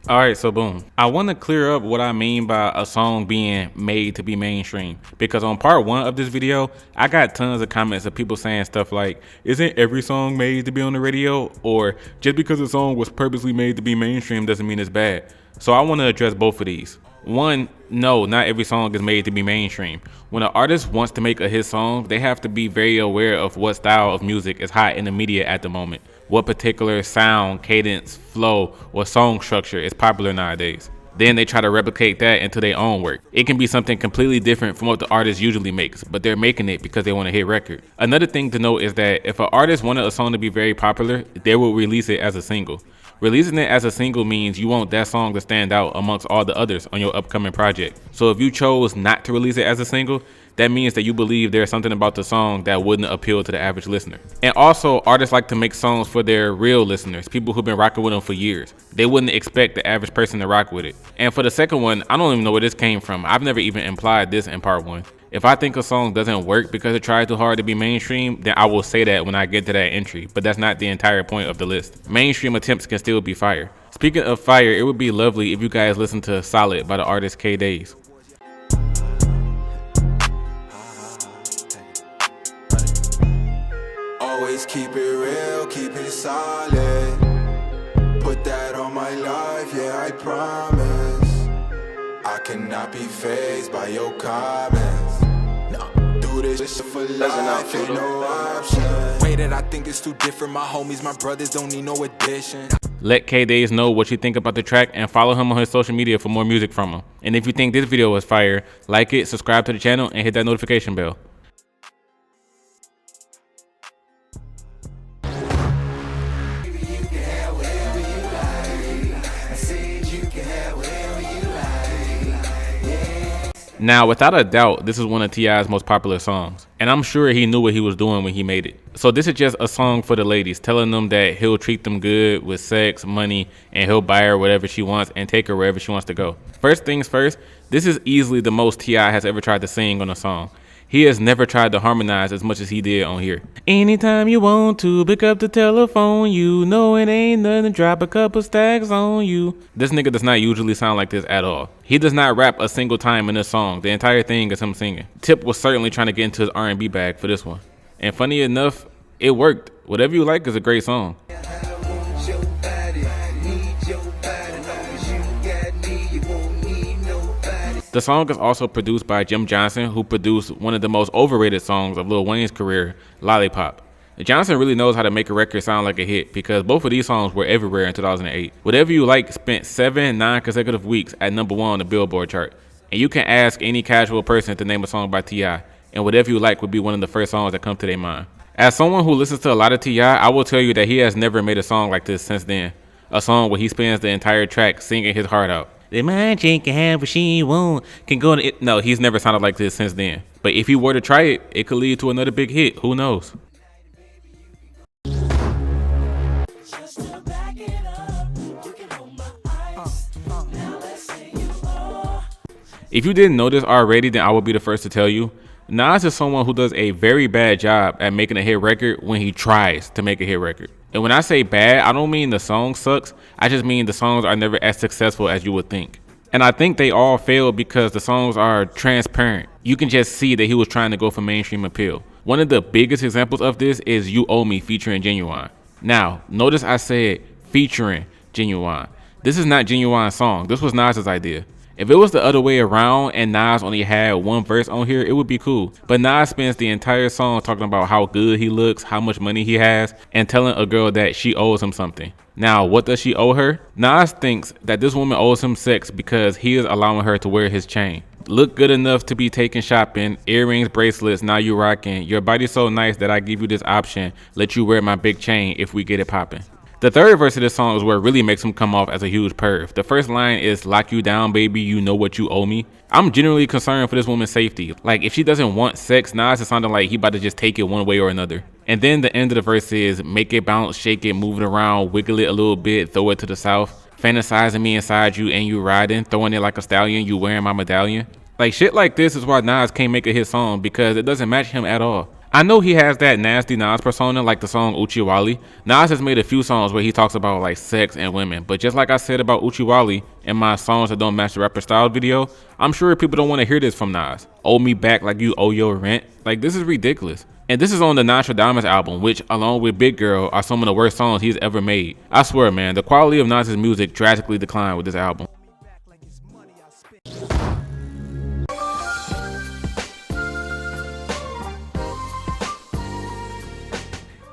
Alright, so boom. I want to clear up what I mean by a song being made to be mainstream. Because on part 1 of this video, I got tons of comments of people saying stuff like, isn't every song made to be on the radio? Or just because a song was purposely made to be mainstream doesn't mean it's bad. So I want to address both of these. One, no, not every song is made to be mainstream. When an artist wants to make a hit song, they have to be very aware of what style of music is hot in the media at the moment. What particular sound, cadence, flow, or song structure is popular nowadays. Then they try to replicate that into their own work. It can be something completely different from what the artist usually makes, but they're making it because they want a hit record. Another thing to note is that if an artist wanted a song to be very popular, they will release it as a single. Releasing it as a single means you want that song to stand out amongst all the others on your upcoming project. So if you chose not to release it as a single, that means that you believe there's something about the song that wouldn't appeal to the average listener. And also, artists like to make songs for their real listeners, people who've been rocking with them for years. They wouldn't expect the average person to rock with it. And for the second one, I don't even know where this came from. I've never even implied this in part 1. If I think a song doesn't work because it tried too hard to be mainstream, then I will say that when I get to that entry, but that's not the entire point of the list. Mainstream attempts can still be fire. Speaking of fire, it would be lovely if you guys listen to Solid by the artist K Days. Always keep it real, keep it solid. Put that on my life, yeah, I promise. I cannot be fazed by your comments. No, do this shit for life, ain't no option. Way that I think it's too different, my homies, my brothers don't need no addition. Let K Days know what you think about the track and follow him on his social media for more music from him. And if you think this video was fire, like it, subscribe to the channel, and hit that notification bell. Now, without a doubt, this is one of T.I.'s most popular songs, and I'm sure he knew what he was doing when he made it. So this is just a song for the ladies, telling them that he'll treat them good with sex, money, and he'll buy her whatever she wants and take her wherever she wants to go. First things first, this is easily the most T.I. has ever tried to sing on a song. He has never tried to harmonize as much as he did on here. Anytime you want to pick up the telephone, you know it ain't nothing, drop a couple stacks on you. This nigga does not usually sound like this at all. He does not rap a single time in this song. The entire thing is him singing. Tip was certainly trying to get into his R&B bag for this one. And funny enough, it worked. Whatever You Like is a great song. The song is also produced by Jim Johnson, who produced one of the most overrated songs of Lil Wayne's career, Lollipop. Johnson really knows how to make a record sound like a hit because both of these songs were everywhere in 2008. Whatever You Like spent 7 non-consecutive weeks at #1 on the Billboard chart. And you can ask any casual person to name a song by T.I., and Whatever You Like would be one of the first songs that come to their mind. As someone who listens to a lot of T.I., I will tell you that he has never made a song like this since then. A song where he spends the entire track singing his heart out. The mind chick can have what she want, can go to it. No, he's never sounded like this since then. But if he were to try it, it could lead to another big hit. Who knows? If you didn't know this already, then I will be the first to tell you. Nas is someone who does a very bad job at making a hit record when he tries to make a hit record. And when I say bad, I don't mean the song sucks. I just mean the songs are never as successful as you would think. And I think they all failed because the songs are transparent. You can just see that he was trying to go for mainstream appeal. One of the biggest examples of this is You Owe Me featuring Genuine. Now, notice I said featuring Genuine. This is not Genuine's song. This was Nas's idea. If it was the other way around and Nas only had one verse on here, it would be cool. But Nas spends the entire song talking about how good he looks, how much money he has, and telling a girl that she owes him something. Now, what does she owe her? Nas thinks that this woman owes him sex because he is allowing her to wear his chain. Look good enough to be taken shopping, earrings, bracelets, now you rocking. Your body's so nice that I give you this option, let you wear my big chain if we get it popping. The third verse of this song is where it really makes him come off as a huge perv. The first line is, lock you down, baby, you know what you owe me. I'm genuinely concerned for this woman's safety. Like, if she doesn't want sex, Nas is sounding like he about to just take it one way or another. And then the end of the verse is, make it bounce, shake it, move it around, wiggle it a little bit, throw it to the south. Fantasizing me inside you and you riding, throwing it like a stallion, you wearing my medallion. Like, shit like this is why Nas can't make a hit song because it doesn't match him at all. I know he has that nasty Nas persona like the song Uchiwali. Nas has made a few songs where he talks about like sex and women, but just like I said about Uchiwali in my songs that don't match the rapper style video, I'm sure people don't want to hear this from Nas. Owe me back like you owe your rent. Like, this is ridiculous. And this is on the Nostradamus album, which along with Big Girl are some of the worst songs he's ever made. I swear, man, the quality of Nas's music drastically declined with this album.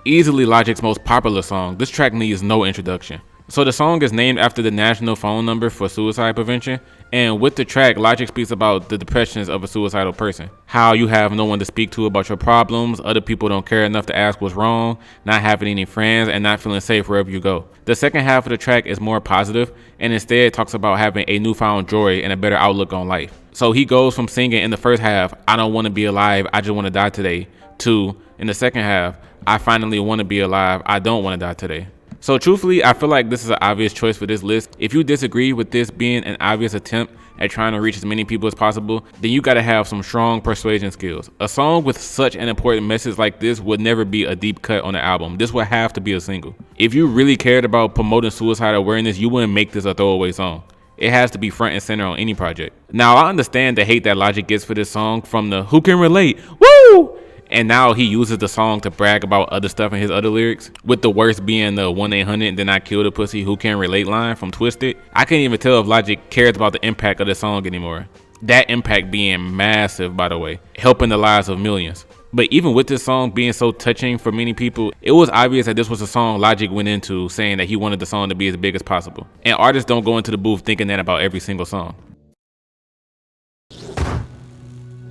Easily Logic's most popular song, this track needs no introduction. So the song is named after the national phone number for suicide prevention, and with the track, Logic speaks about the depressions of a suicidal person. How you have no one to speak to about your problems, other people don't care enough to ask what's wrong, not having any friends, and not feeling safe wherever you go. The second half of the track is more positive, and instead talks about having a newfound joy and a better outlook on life. So he goes from singing in the first half, I don't want to be alive, I just want to die today, to, in the second half, I finally want to be alive, I don't want to die today. So truthfully, I feel like this is an obvious choice for this list. If you disagree with this being an obvious attempt at trying to reach as many people as possible, then you gotta have some strong persuasion skills. A song with such an important message like this would never be a deep cut on the album. This would have to be a single. If you really cared about promoting suicide awareness, you wouldn't make this a throwaway song. It has to be front and center on any project. Now, I understand the hate that Logic gets for this song from the who can relate, woo! And now he uses the song to brag about other stuff in his other lyrics, with the worst being the 1-800 then I killed a pussy who can relate line from Twisted. I can't even tell if Logic cares about the impact of the song anymore. That impact being massive, by the way, helping the lives of millions. But even with this song being so touching for many people, it was obvious that this was a song Logic went into saying that he wanted the song to be as big as possible. And artists don't go into the booth thinking that about every single song.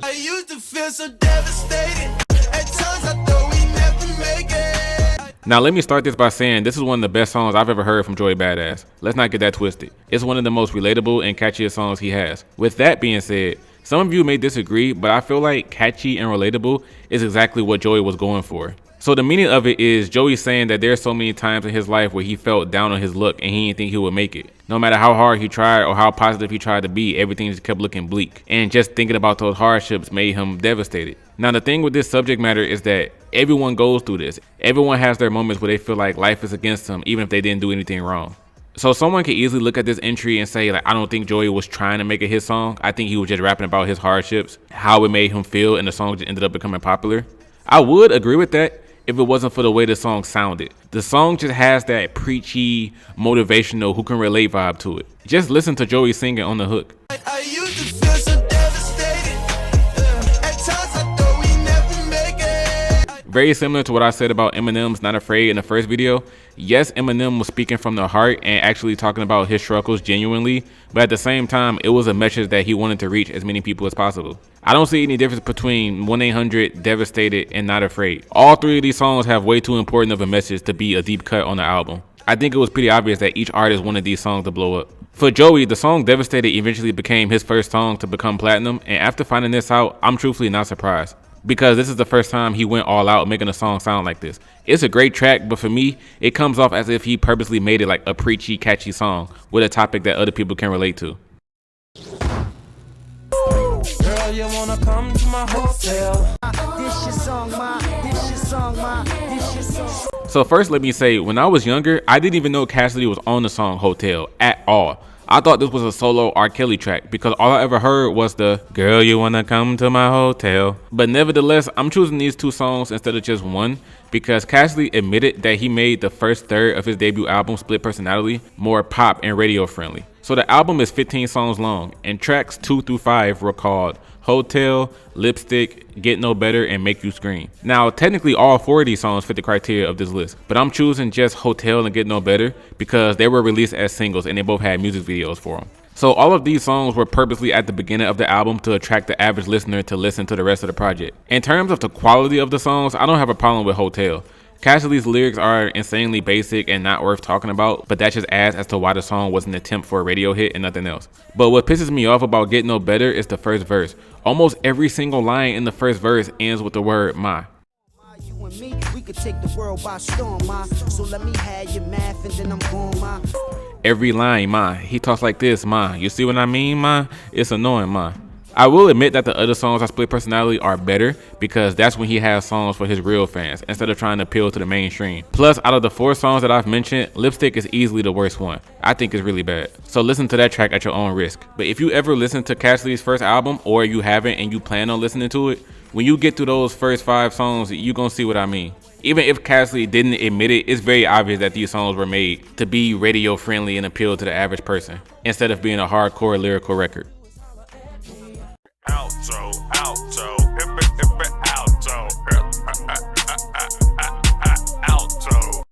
I used to feel so devastated. At times I thought we never make it. Now let me start this by saying this is one of the best songs I've ever heard from Joey Badass. Let's not get that twisted. It's one of the most relatable and catchiest songs he has. With that being said, some of you may disagree, but I feel like catchy and relatable is exactly what Joey was going for. So the meaning of it is Joey saying that there's so many times in his life where he felt down on his luck and he didn't think he would make it. No matter how hard he tried or how positive he tried to be, everything just kept looking bleak. And just thinking about those hardships made him devastated. Now the thing with this subject matter is that everyone goes through this. Everyone has their moments where they feel like life is against them even if they didn't do anything wrong. So someone could easily look at this entry and say, like, I don't think Joey was trying to make it his song. I think he was just rapping about his hardships, how it made him feel, and the song just ended up becoming popular. I would agree with that if it wasn't for the way the song sounded. The song just has that preachy, motivational, who can relate vibe to it. Just listen to Joey singing on the hook. I used to feel so devastated. At times I thought we never make it. Very similar to what I said about Eminem's Not Afraid in the first video. Yes, Eminem was speaking from the heart and actually talking about his struggles genuinely, but at the same time, it was a message that he wanted to reach as many people as possible. I don't see any difference between 1-800, Devastated, and Not Afraid. All three of these songs have way too important of a message to be a deep cut on the album. I think it was pretty obvious that each artist wanted these songs to blow up. For Joey, the song Devastated eventually became his first song to become platinum, and after finding this out, I'm truthfully not surprised. Because this is the first time he went all out making a song sound like this. It's a great track, but for me, it comes off as if he purposely made it like a preachy, catchy song with a topic that other people can relate to. Girl, you wanna come to my hotel? This your song, ma. This your song, ma. This your song. So first, let me say, when I was younger, I didn't even know Cassidy was on the song Hotel at all. I thought this was a solo R. Kelly track because all I ever heard was the girl you wanna come to my hotel. But nevertheless, I'm choosing these two songs instead of just one because Cassidy admitted that he made the first third of his debut album, Split Personality, more pop and radio friendly. So the album is 15 songs long and tracks 2 through 5 were called Hotel, Lipstick, Get No Better, and Make You Scream. Now, technically all 4 of these songs fit the criteria of this list, but I'm choosing just Hotel and Get No Better because they were released as singles and they both had music videos for them. So all of these songs were purposely at the beginning of the album to attract the average listener to listen to the rest of the project. In terms of the quality of the songs, I don't have a problem with Hotel. Cassidy's lyrics are insanely basic and not worth talking about, but that just adds as to why the song was an attempt for a radio hit and nothing else. But what pisses me off about Get No Better is the first verse. Almost every single line in the first verse ends with the word "my." You and me, we could take the world by storm, ma. So let me have your math and then I'm going, ma. Every line, "ma." He talks like this, "ma." You see what I mean, ma? It's annoying, ma. I will admit that the other songs on Split Personality are better because that's when he has songs for his real fans instead of trying to appeal to the mainstream. Plus, out of the 4 songs that I've mentioned, Lipstick is easily the worst one. I think it's really bad. So listen to that track at your own risk. But if you ever listen to Cassidy's first album, or you haven't and you plan on listening to it, when you get through those first 5 songs, you're gonna see what I mean. Even if Cassidy didn't admit it, it's very obvious that these songs were made to be radio friendly and appeal to the average person instead of being a hardcore lyrical record. Alto, alto, alto.